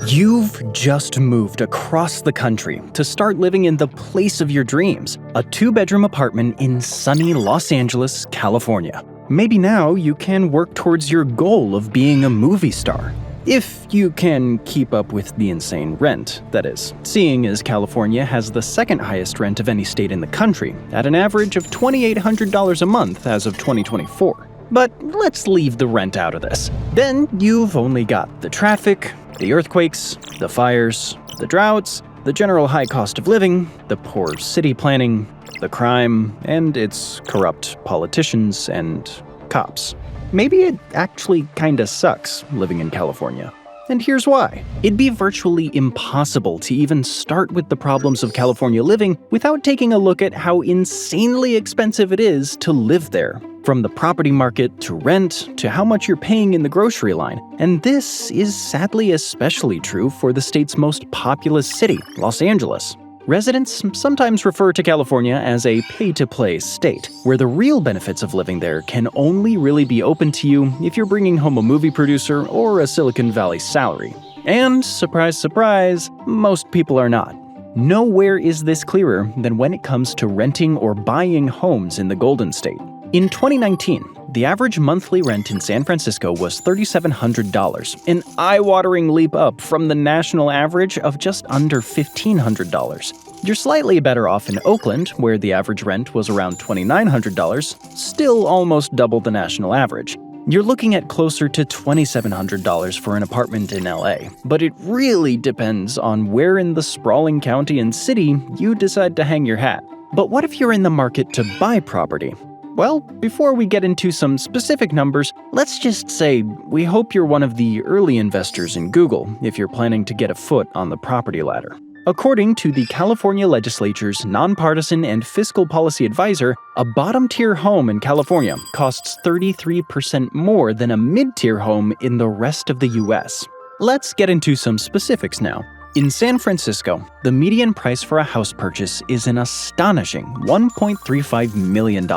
You've just moved across the country to start living in the place of your dreams, a 2-bedroom apartment in sunny Los Angeles, California. Maybe now you can work towards your goal of being a movie star. If you can keep up with the insane rent, that is, seeing as California has the second highest rent of any state in the country, at an average of $2,800 a month as of 2024. But let's leave the rent out of this. Then you've only got the traffic, the earthquakes, the fires, the droughts, the general high cost of living, the poor city planning, the crime, and its corrupt politicians and cops. Maybe it actually kinda sucks living in California. And here's why. It'd be virtually impossible to even start with the problems of California living without taking a look at how insanely expensive it is to live there. From the property market to rent to how much you're paying in the grocery line. And this is sadly especially true for the state's most populous city, Los Angeles. Residents sometimes refer to California as a pay-to-play state, where the real benefits of living there can only really be open to you if you're bringing home a movie producer or a Silicon Valley salary. And, surprise, surprise, most people are not. Nowhere is this clearer than when it comes to renting or buying homes in the Golden State. In 2019, the average monthly rent in San Francisco was $3,700, an eye-watering leap up from the national average of just under $1,500. You're slightly better off in Oakland, where the average rent was around $2,900, still almost double the national average. You're looking at closer to $2,700 for an apartment in LA, but it really depends on where in the sprawling county and city you decide to hang your hat. But what if you're in the market to buy property? Well, before we get into some specific numbers, let's just say we hope you're one of the early investors in Google if you're planning to get a foot on the property ladder. According to the California Legislature's nonpartisan and fiscal policy advisor, a bottom-tier home in California costs 33% more than a mid-tier home in the rest of the US. Let's get into some specifics now. In San Francisco, the median price for a house purchase is an astonishing $1.35 million.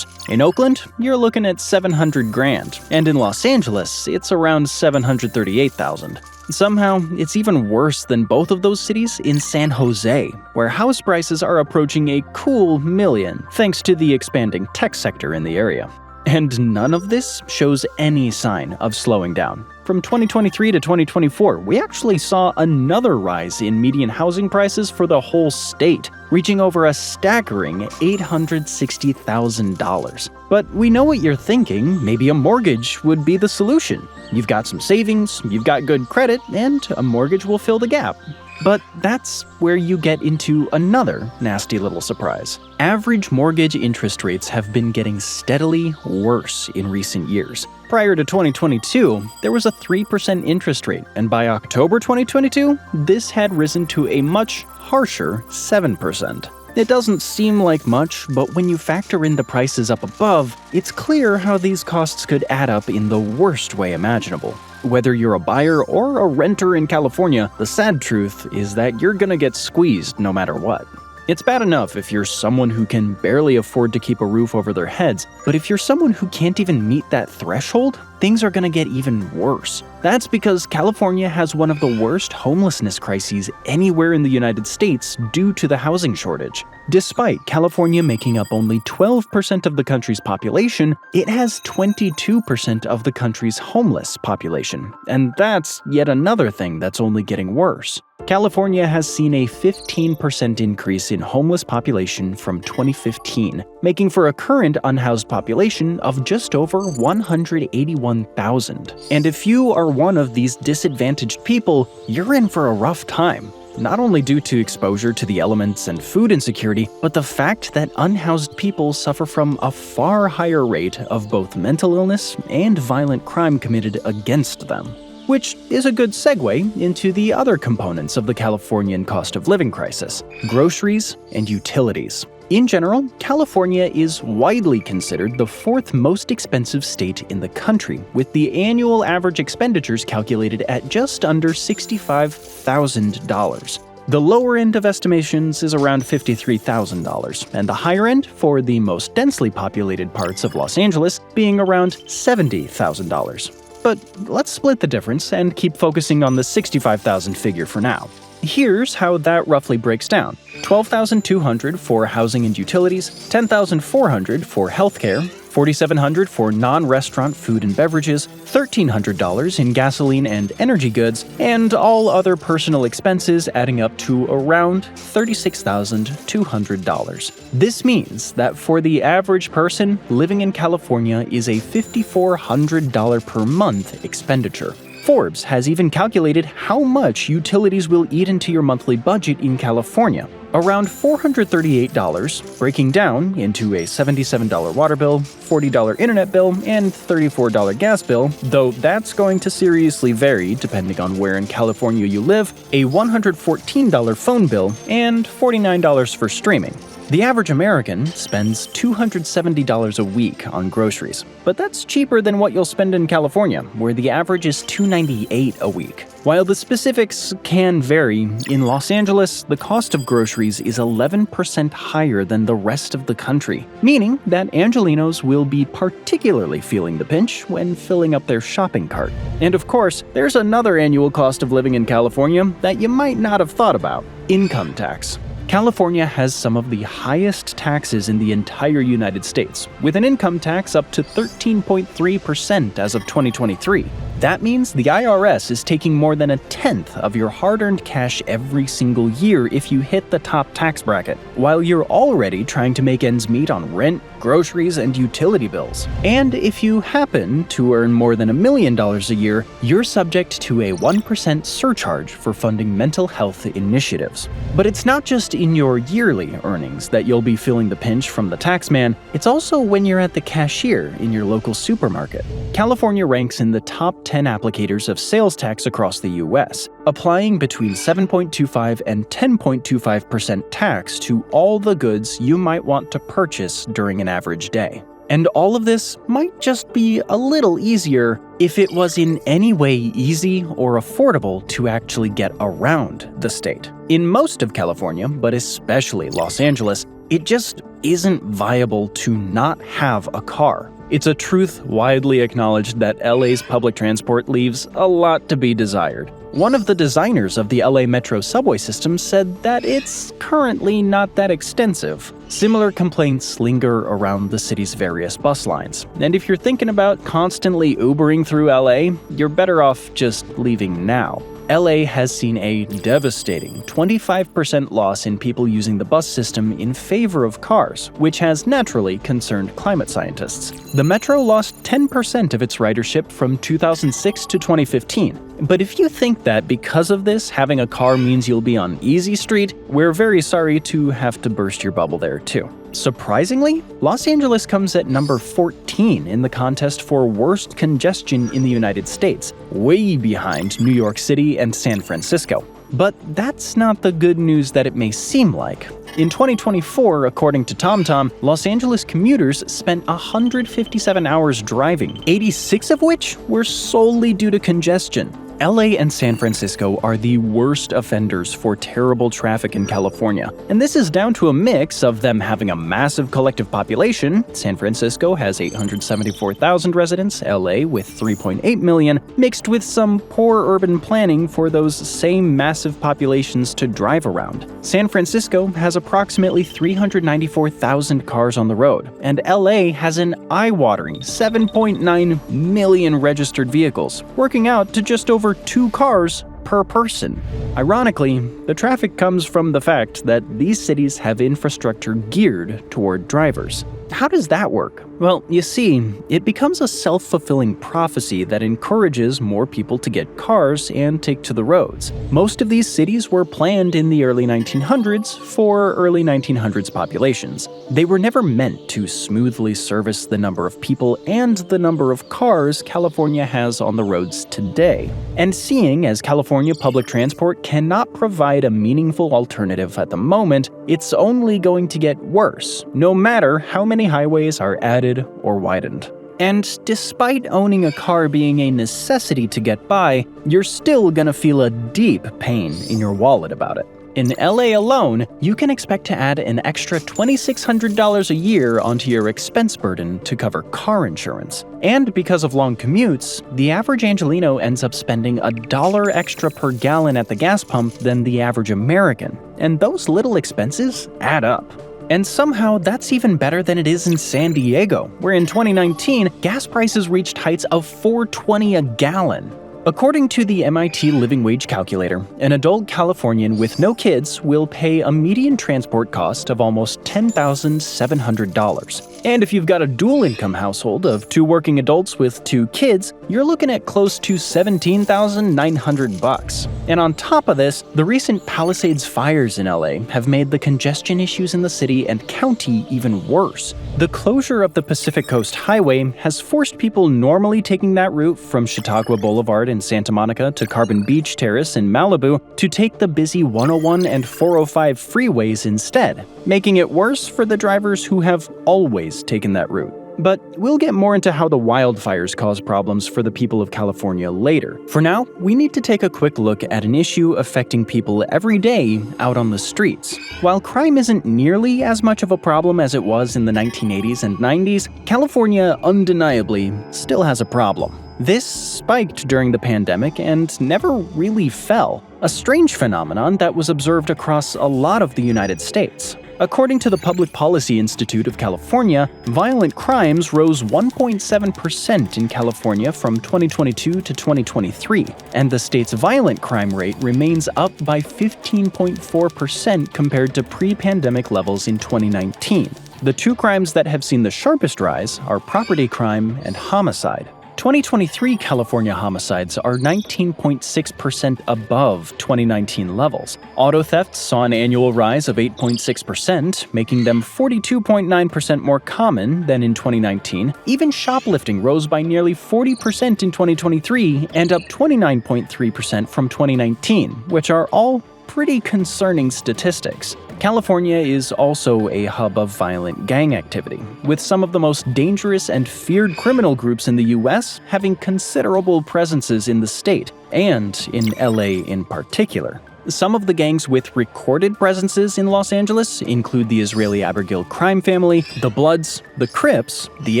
In Oakland, you're looking at $700,000, and in Los Angeles, it's around $738,000. Somehow, it's even worse than both of those cities in San Jose, where house prices are approaching a cool $1 million, thanks to the expanding tech sector in the area. And none of this shows any sign of slowing down. From 2023 to 2024, we actually saw another rise in median housing prices for the whole state, reaching over a staggering $860,000. But we know what you're thinking, maybe a mortgage would be the solution. You've got some savings, you've got good credit, and a mortgage will fill the gap. But that's where you get into another nasty little surprise. Average mortgage interest rates have been getting steadily worse in recent years. Prior to 2022, there was a 3% interest rate, and by October 2022, this had risen to a much harsher 7%. It doesn't seem like much, but when you factor in the prices up above, it's clear how these costs could add up in the worst way imaginable. Whether you're a buyer or a renter in California, the sad truth is that you're gonna get squeezed no matter what. It's bad enough if you're someone who can barely afford to keep a roof over their heads, but if you're someone who can't even meet that threshold, things are gonna get even worse. That's because California has one of the worst homelessness crises anywhere in the United States due to the housing shortage. Despite California making up only 12% of the country's population, it has 22% of the country's homeless population. And that's yet another thing that's only getting worse. California has seen a 15% increase in homeless population from 2015, making for a current unhoused population of just over 181,000. And if you are one of these disadvantaged people, you're in for a rough time. Not only due to exposure to the elements and food insecurity, but the fact that unhoused people suffer from a far higher rate of both mental illness and violent crime committed against them. Which is a good segue into the other components of the Californian cost of living crisis: groceries and utilities. In general, California is widely considered the fourth most expensive state in the country, with the annual average expenditures calculated at just under $65,000. The lower end of estimations is around $53,000, and the higher end, for the most densely populated parts of Los Angeles, being around $70,000. But let's split the difference and keep focusing on the $65,000 figure for now. Here's how that roughly breaks down. $12,200 for housing and utilities, $10,400 for healthcare, $4,700 for non-restaurant food and beverages, $1,300 in gasoline and energy goods, and all other personal expenses adding up to around $36,200. This means that for the average person, living in California is a $5,400 per month expenditure. Forbes has even calculated how much utilities will eat into your monthly budget in California. Around $438, breaking down into a $77 water bill, $40 internet bill, and $34 gas bill, though that's going to seriously vary depending on where in California you live, a $114 phone bill, and $49 for streaming. The average American spends $270 a week on groceries, but that's cheaper than what you'll spend in California, where the average is $298 a week. While the specifics can vary, in Los Angeles, the cost of groceries is 11% higher than the rest of the country, meaning that Angelinos will be particularly feeling the pinch when filling up their shopping cart. And of course, there's another annual cost of living in California that you might not have thought about: income tax. California has some of the highest taxes in the entire United States, with an income tax up to 13.3% as of 2023. That means the IRS is taking more than a tenth of your hard-earned cash every single year if you hit the top tax bracket, while you're already trying to make ends meet on rent, groceries, and utility bills. And if you happen to earn more than $1 million a year, you're subject to a 1% surcharge for funding mental health initiatives. But it's not just in your yearly earnings that you'll be feeling the pinch from the taxman, it's also when you're at the cashier in your local supermarket. California ranks in the top 10 applicators of sales tax across the US, applying between 7.25 and 10.25% tax to all the goods you might want to purchase during an average day. And all of this might just be a little easier if it was in any way easy or affordable to actually get around the state. In most of California, but especially Los Angeles, it just isn't viable to not have a car. It's a truth widely acknowledged that LA's public transport leaves a lot to be desired. One of the designers of the LA Metro subway system said that it's currently not that extensive. Similar complaints linger around the city's various bus lines, and if you're thinking about constantly Ubering through LA, you're better off just leaving now. LA has seen a devastating 25% loss in people using the bus system in favor of cars, which has naturally concerned climate scientists. The Metro lost 10% of its ridership from 2006 to 2015. But if you think that because of this, having a car means you'll be on Easy Street, we're very sorry to have to burst your bubble there too. Surprisingly, Los Angeles comes at number 14 in the contest for worst congestion in the United States, way behind New York City and San Francisco. But that's not the good news that it may seem like. In 2024, according to TomTom, Los Angeles commuters spent 157 hours driving, 86 of which were solely due to congestion. LA and San Francisco are the worst offenders for terrible traffic in California, and this is down to a mix of them having a massive collective population. San Francisco has 874,000 residents, LA with 3.8 million, mixed with some poor urban planning for those same massive populations to drive around. San Francisco has approximately 394,000 cars on the road, and LA has an eye-watering 7.9 million registered vehicles, working out to just over 2 cars per person. Ironically, the traffic comes from the fact that these cities have infrastructure geared toward drivers. How does that work? Well, you see, it becomes a self-fulfilling prophecy that encourages more people to get cars and take to the roads. Most of these cities were planned in the early 1900s for early 1900s populations. They were never meant to smoothly service the number of people and the number of cars California has on the roads today. And seeing as California public transport cannot provide a meaningful alternative at the moment, it's only going to get worse, no matter how many highways are added or widened. And despite owning a car being a necessity to get by, you're still gonna feel a deep pain in your wallet about it. In LA alone, you can expect to add an extra $2,600 a year onto your expense burden to cover car insurance. And because of long commutes, the average Angelino ends up spending $1 extra per gallon at the gas pump than the average American. And those little expenses add up. And somehow that's even better than it is in San Diego, where in 2019, gas prices reached heights of $4.20 a gallon. According to the MIT Living Wage Calculator, an adult Californian with no kids will pay a median transport cost of almost $10,700. And if you've got a dual-income household of 2 working adults with 2 kids, you're looking at close to $17,900. And on top of this, the recent Palisades fires in LA have made the congestion issues in the city and county even worse. The closure of the Pacific Coast Highway has forced people normally taking that route from Chautauqua Boulevard in Santa Monica to Carbon Beach Terrace in Malibu to take the busy 101 and 405 freeways instead, making it worse for the drivers who have always taken that route. But we'll get more into how the wildfires cause problems for the people of California later. For now, we need to take a quick look at an issue affecting people every day out on the streets. While crime isn't nearly as much of a problem as it was in the 1980s and 90s, California undeniably still has a problem. This spiked during the pandemic and never really fell, a strange phenomenon that was observed across a lot of the United States. According to the Public Policy Institute of California, violent crimes rose 1.7% in California from 2022 to 2023, and the state's violent crime rate remains up by 15.4% compared to pre-pandemic levels in 2019. The 2 crimes that have seen the sharpest rise are property crime and homicide. 2023 California homicides are 19.6% above 2019 levels. Auto thefts saw an annual rise of 8.6%, making them 42.9% more common than in 2019. Even shoplifting rose by nearly 40% in 2023 and up 29.3% from 2019, which are all pretty concerning statistics. California is also a hub of violent gang activity, with some of the most dangerous and feared criminal groups in the US having considerable presences in the state, and in LA in particular. Some of the gangs with recorded presences in Los Angeles include the Israeli Abergil crime family, the Bloods, the Crips, the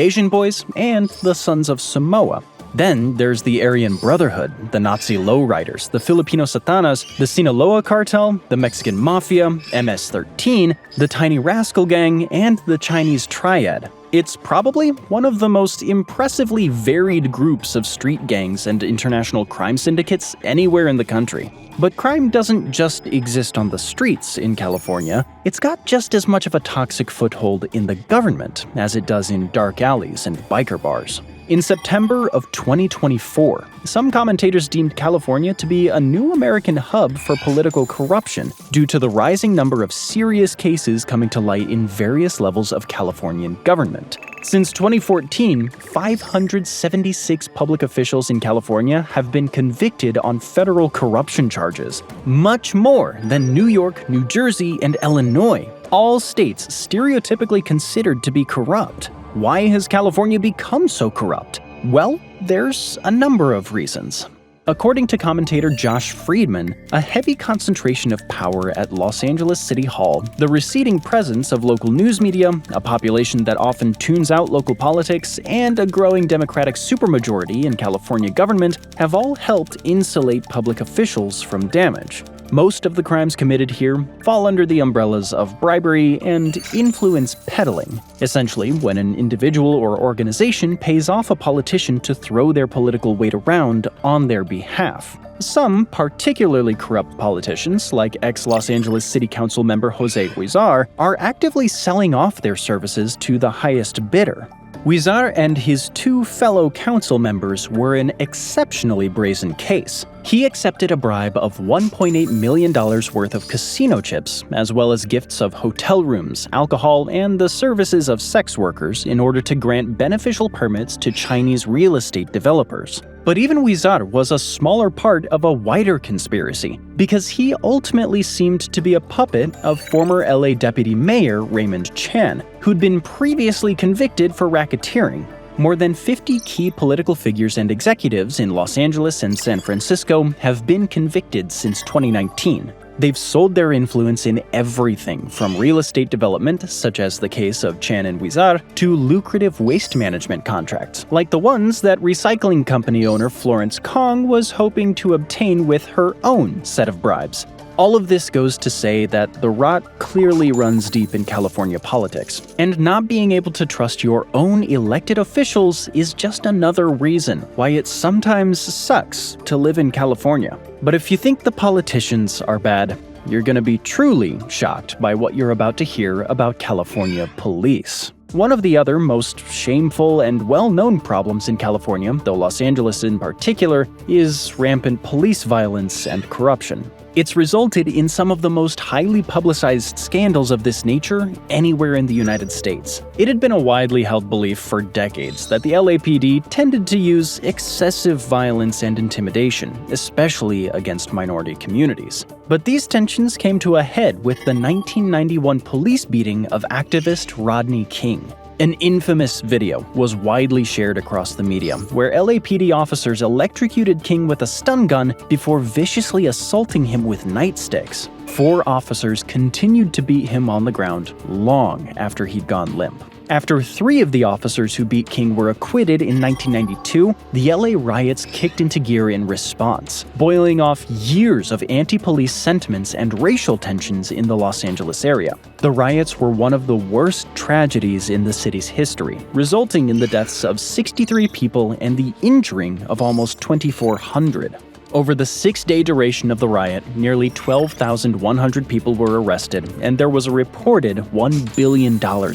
Asian Boys, and the Sons of Samoa. Then there's the Aryan Brotherhood, the Nazi lowriders, the Filipino Satanas, the Sinaloa Cartel, the Mexican Mafia, MS-13, the Tiny Rascal Gang, and the Chinese Triad. It's probably one of the most impressively varied groups of street gangs and international crime syndicates anywhere in the country. But crime doesn't just exist on the streets in California. It's got just as much of a toxic foothold in the government as it does in dark alleys and biker bars. In September of 2024, some commentators deemed California to be a new American hub for political corruption due to the rising number of serious cases coming to light in various levels of Californian government. Since 2014, 576 public officials in California have been convicted on federal corruption charges, much more than New York, New Jersey, and Illinois, all states stereotypically considered to be corrupt. Why has California become so corrupt? Well, there's a number of reasons. According to commentator Josh Friedman, a heavy concentration of power at Los Angeles City Hall, the receding presence of local news media, a population that often tunes out local politics, and a growing Democratic supermajority in California government have all helped insulate public officials from damage. Most of the crimes committed here fall under the umbrellas of bribery and influence peddling, essentially when an individual or organization pays off a politician to throw their political weight around on their behalf. Some particularly corrupt politicians, like ex-Los Angeles City Council member Jose Huizar, are actively selling off their services to the highest bidder. Huizar and his 2 fellow council members were an exceptionally brazen case. He accepted a bribe of $1.8 million worth of casino chips, as well as gifts of hotel rooms, alcohol, and the services of sex workers in order to grant beneficial permits to Chinese real estate developers. But even Huizar was a smaller part of a wider conspiracy, because he ultimately seemed to be a puppet of former LA Deputy Mayor Raymond Chan, who'd been previously convicted for racketeering. More than 50 key political figures and executives in Los Angeles and San Francisco have been convicted since 2019. They've sold their influence in everything from real estate development, such as the case of Chan and Wizar, to lucrative waste management contracts, like the ones that recycling company owner Florence Kong was hoping to obtain with her own set of bribes. All of this goes to say that the rot clearly runs deep in California politics, and not being able to trust your own elected officials is just another reason why it sometimes sucks to live in California. But if you think the politicians are bad, you're gonna be truly shocked by what you're about to hear about California police. One of the other most shameful and well-known problems in California, though Los Angeles in particular, is rampant police violence and corruption. It's resulted in some of the most highly publicized scandals of this nature anywhere in the United States. It had been a widely held belief for decades that the LAPD tended to use excessive violence and intimidation, especially against minority communities. But these tensions came to a head with the 1991 police beating of activist Rodney King. An infamous video was widely shared across the media, where LAPD officers electrocuted King with a stun gun before viciously assaulting him with nightsticks. 4 officers continued to beat him on the ground long after he'd gone limp. After 3 of the officers who beat King were acquitted in 1992, the LA riots kicked into gear in response, boiling off years of anti-police sentiments and racial tensions in the Los Angeles area. The riots were one of the worst tragedies in the city's history, resulting in the deaths of 63 people and the injuring of almost 2,400. Over the 6-day duration of the riot, nearly 12,100 people were arrested, and there was a reported $1 billion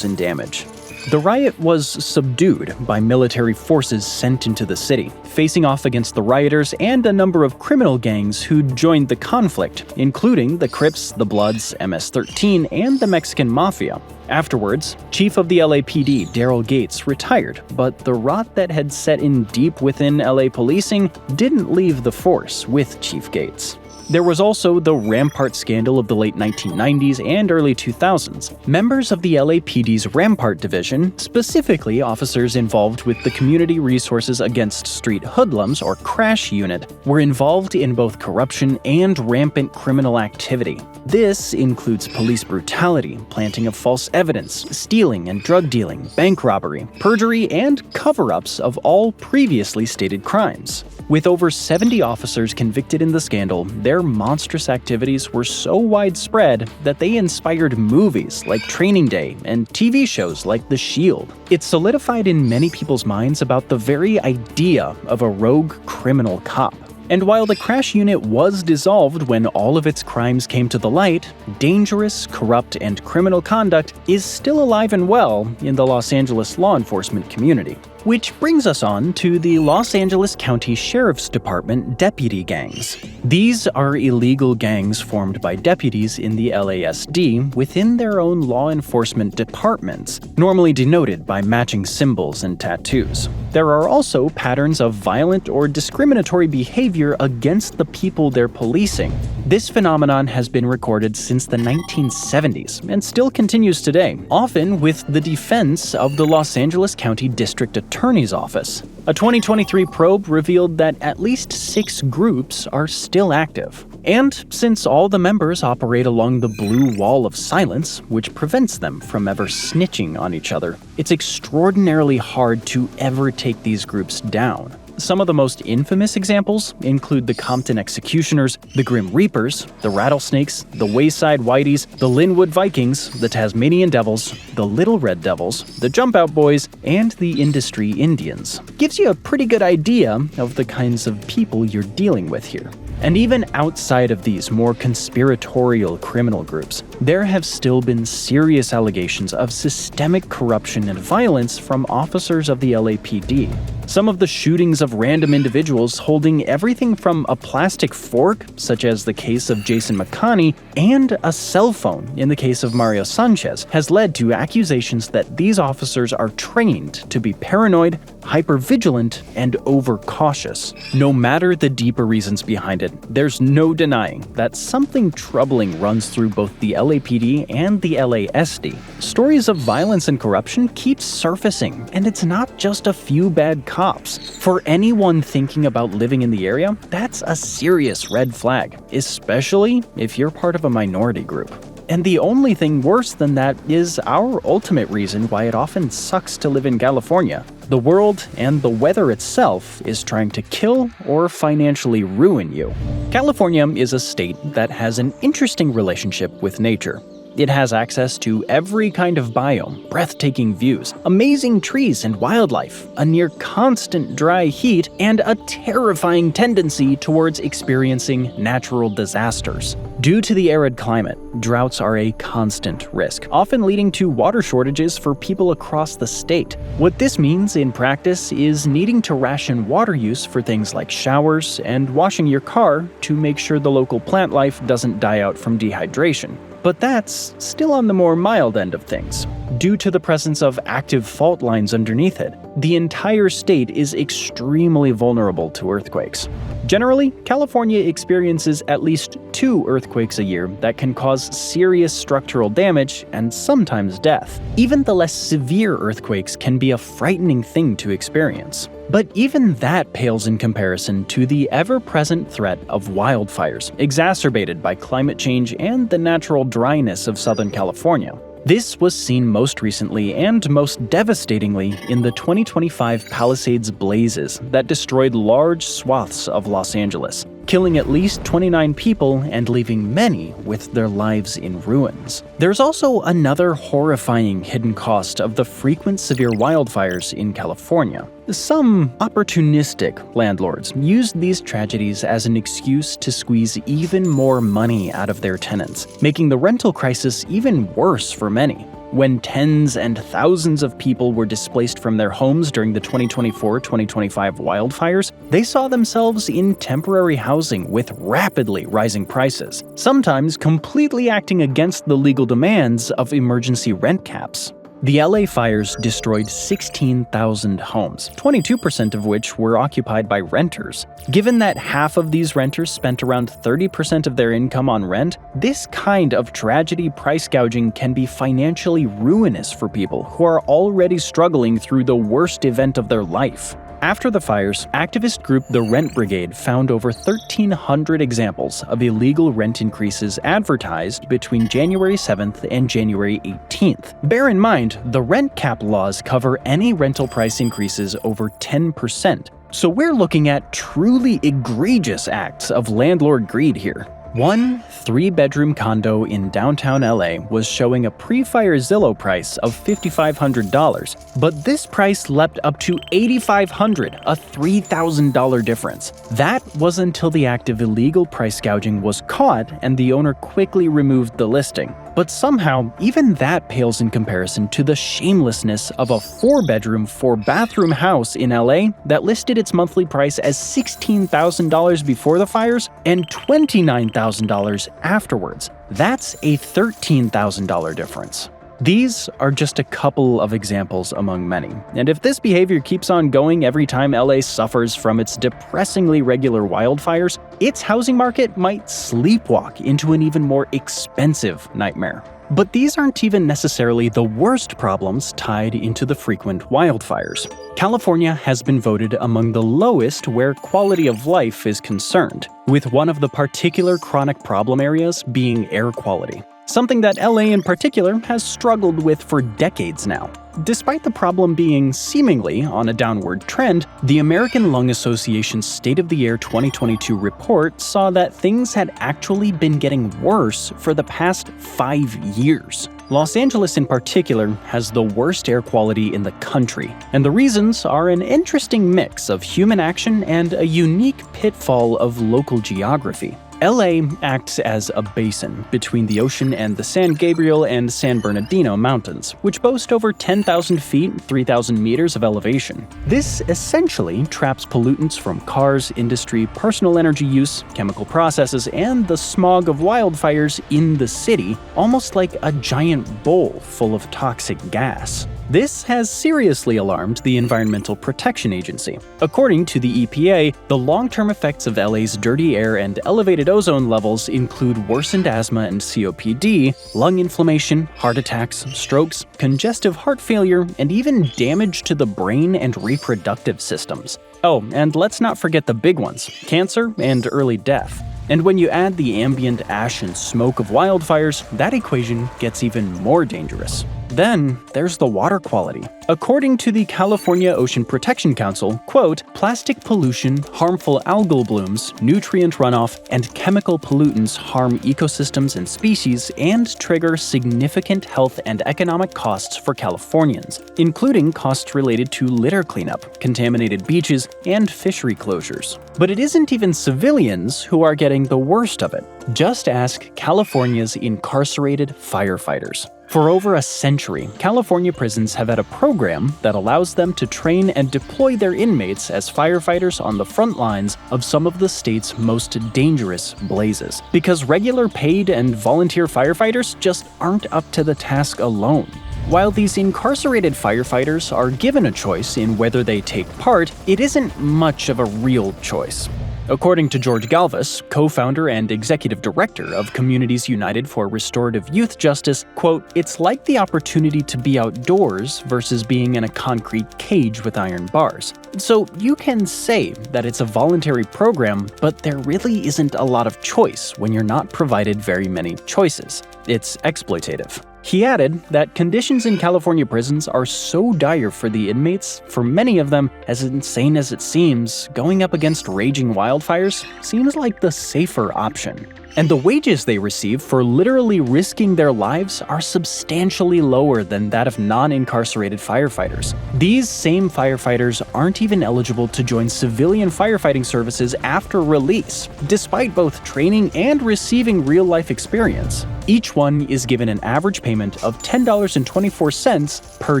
in damage. The riot was subdued by military forces sent into the city, facing off against the rioters and a number of criminal gangs who'd joined the conflict, including the Crips, the Bloods, MS-13, and the Mexican Mafia. Afterwards, Chief of the LAPD, Daryl Gates, retired, but the rot that had set in deep within LA policing didn't leave the force with Chief Gates. There was also the Rampart scandal of the late 1990s and early 2000s. Members of the LAPD's Rampart division, specifically officers involved with the Community Resources Against Street Hoodlums, or CRASH unit, were involved in both corruption and rampant criminal activity. This includes police brutality, planting of false evidence, stealing and drug dealing, bank robbery, perjury, and cover-ups of all previously stated crimes. With over 70 officers convicted in the scandal, their monstrous activities were so widespread that they inspired movies like Training Day and TV shows like The Shield. It solidified in many people's minds about the very idea of a rogue criminal cop. And while the CRASH unit was dissolved when all of its crimes came to the light, dangerous, corrupt, and criminal conduct is still alive and well in the Los Angeles law enforcement community. Which brings us on to the Los Angeles County Sheriff's Department deputy gangs. These are illegal gangs formed by deputies in the LASD within their own law enforcement departments, normally denoted by matching symbols and tattoos. There are also patterns of violent or discriminatory behavior against the people they're policing. This phenomenon has been recorded since the 1970s and still continues today, often with the defense of the Los Angeles County District Attorney's Office. A 2023 probe revealed that at least 6 groups are still active. And since all the members operate along the blue wall of silence, which prevents them from ever snitching on each other, it's extraordinarily hard to ever take these groups down. Some of the most infamous examples include the Compton Executioners, the Grim Reapers, the Rattlesnakes, the Wayside Whiteys, the Linwood Vikings, the Tasmanian Devils, the Little Red Devils, the Jump Out Boys, and the Industry Indians. Gives you a pretty good idea of the kinds of people you're dealing with here. And even outside of these more conspiratorial criminal groups, there have still been serious allegations of systemic corruption and violence from officers of the LAPD. Some of the shootings of random individuals holding everything from a plastic fork, such as the case of Jason McConney, and a cell phone in the case of Mario Sanchez, has led to accusations that these officers are trained to be paranoid, hypervigilant, and overcautious. No matter the deeper reasons behind it, there's no denying that something troubling runs through both the LAPD and the LASD. Stories of violence and corruption keep surfacing, and it's not just a few bad cops. For anyone thinking about living in the area, that's a serious red flag, especially if you're part of a minority group. And the only thing worse than that is our ultimate reason why it often sucks to live in California. The world and the weather itself is trying to kill or financially ruin you. California is a state that has an interesting relationship with nature. It has access to every kind of biome, breathtaking views, amazing trees and wildlife, a near constant dry heat, and a terrifying tendency towards experiencing natural disasters. Due to the arid climate, droughts are a constant risk, often leading to water shortages for people across the state. What this means in practice is needing to ration water use for things like showers and washing your car to make sure the local plant life doesn't die out from dehydration. But that's still on the more mild end of things. Due to the presence of active fault lines underneath it, the entire state is extremely vulnerable to earthquakes. Generally, California experiences at least 2 earthquakes a year that can cause serious structural damage and sometimes death. Even the less severe earthquakes can be a frightening thing to experience. But even that pales in comparison to the ever-present threat of wildfires, exacerbated by climate change and the natural dryness of Southern California. This was seen most recently and most devastatingly in the 2025 Palisades blazes that destroyed large swaths of Los Angeles, killing at least 29 people and leaving many with their lives in ruins. There's also another horrifying hidden cost of the frequent severe wildfires in California. Some opportunistic landlords used these tragedies as an excuse to squeeze even more money out of their tenants, making the rental crisis even worse for many. When tens and thousands of people were displaced from their homes during the 2024-2025 wildfires, they saw themselves in temporary housing with rapidly rising prices, sometimes completely acting against the legal demands of emergency rent caps. The LA fires destroyed 16,000 homes, 22% of which were occupied by renters. Given that half of these renters spent around 30% of their income on rent, this kind of tragedy price gouging can be financially ruinous for people who are already struggling through the worst event of their life. After the fires, activist group The Rent Brigade found over 1,300 examples of illegal rent increases advertised between January 7th and January 18th. Bear in mind, the rent cap laws cover any rental price increases over 10%, so we're looking at truly egregious acts of landlord greed here. One 3-bedroom condo in downtown LA was showing a pre-fire Zillow price of $5,500, but this price leapt up to $8,500, a $3,000 difference. That was until the act of illegal price gouging was caught and the owner quickly removed the listing. But somehow, even that pales in comparison to the shamelessness of a 4-bedroom, 4-bathroom house in LA that listed its monthly price as $16,000 before the fires and $29,000 afterwards. That's a $13,000 difference. These are just a couple of examples among many, and if this behavior keeps on going every time LA suffers from its depressingly regular wildfires, its housing market might sleepwalk into an even more expensive nightmare. But these aren't even necessarily the worst problems tied into the frequent wildfires. California has been voted among the lowest where quality of life is concerned, with one of the particular chronic problem areas being air quality. Something that LA in particular has struggled with for decades now. Despite the problem being seemingly on a downward trend, the American Lung Association's State of the Air 2022 report saw that things had actually been getting worse for the past 5 years. Los Angeles in particular has the worst air quality in the country, and the reasons are an interesting mix of human action and a unique pitfall of local geography. LA acts as a basin between the ocean and the San Gabriel and San Bernardino mountains, which boast over 10,000 feet, 3,000 meters of elevation. This essentially traps pollutants from cars, industry, personal energy use, chemical processes, and the smog of wildfires in the city, almost like a giant bowl full of toxic gas. This has seriously alarmed the Environmental Protection Agency. According to the EPA, the long-term effects of LA's dirty air and elevated depleted ozone levels include worsened asthma and COPD, lung inflammation, heart attacks, strokes, congestive heart failure, and even damage to the brain and reproductive systems. Oh, and let's not forget the big ones: cancer and early death. And when you add the ambient ash and smoke of wildfires, that equation gets even more dangerous. Then there's the water quality. According to the California Ocean Protection Council, quote, "Plastic pollution, harmful algal blooms, nutrient runoff, and chemical pollutants harm ecosystems and species and trigger significant health and economic costs for Californians, including costs related to litter cleanup, contaminated beaches, and fishery closures." But it isn't even civilians who are getting the worst of it. Just ask California's incarcerated firefighters. For over a century, California prisons have had a program that allows them to train and deploy their inmates as firefighters on the front lines of some of the state's most dangerous blazes, because regular paid and volunteer firefighters just aren't up to the task alone. While these incarcerated firefighters are given a choice in whether they take part, it isn't much of a real choice. According to George Galvis, co-founder and executive director of Communities United for Restorative Youth Justice, quote, "It's like the opportunity to be outdoors versus being in a concrete cage with iron bars. So you can say that it's a voluntary program, but there really isn't a lot of choice when you're not provided very many choices. It's exploitative." He added that conditions in California prisons are so dire for the inmates, for many of them, as insane as it seems, going up against raging wildfires seems like the safer option. And the wages they receive for literally risking their lives are substantially lower than that of non-incarcerated firefighters. These same firefighters aren't even eligible to join civilian firefighting services after release, despite both training and receiving real-life experience. Each one is given an average payment of $10.24 per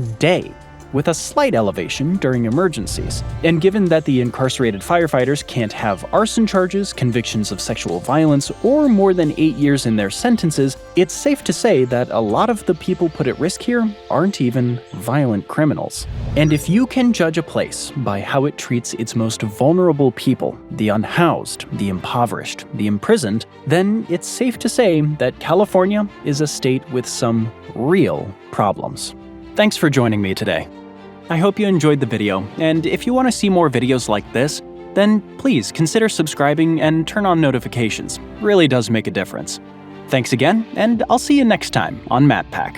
day, with a slight elevation during emergencies. And given that the incarcerated firefighters can't have arson charges, convictions of sexual violence, or more than 8 years in their sentences, it's safe to say that a lot of the people put at risk here aren't even violent criminals. And if you can judge a place by how it treats its most vulnerable people, the unhoused, the impoverished, the imprisoned, then it's safe to say that California is a state with some real problems. Thanks for joining me today. I hope you enjoyed the video, and if you want to see more videos like this, then please consider subscribing and turn on notifications. It really does make a difference. Thanks again, and I'll see you next time on MatPack.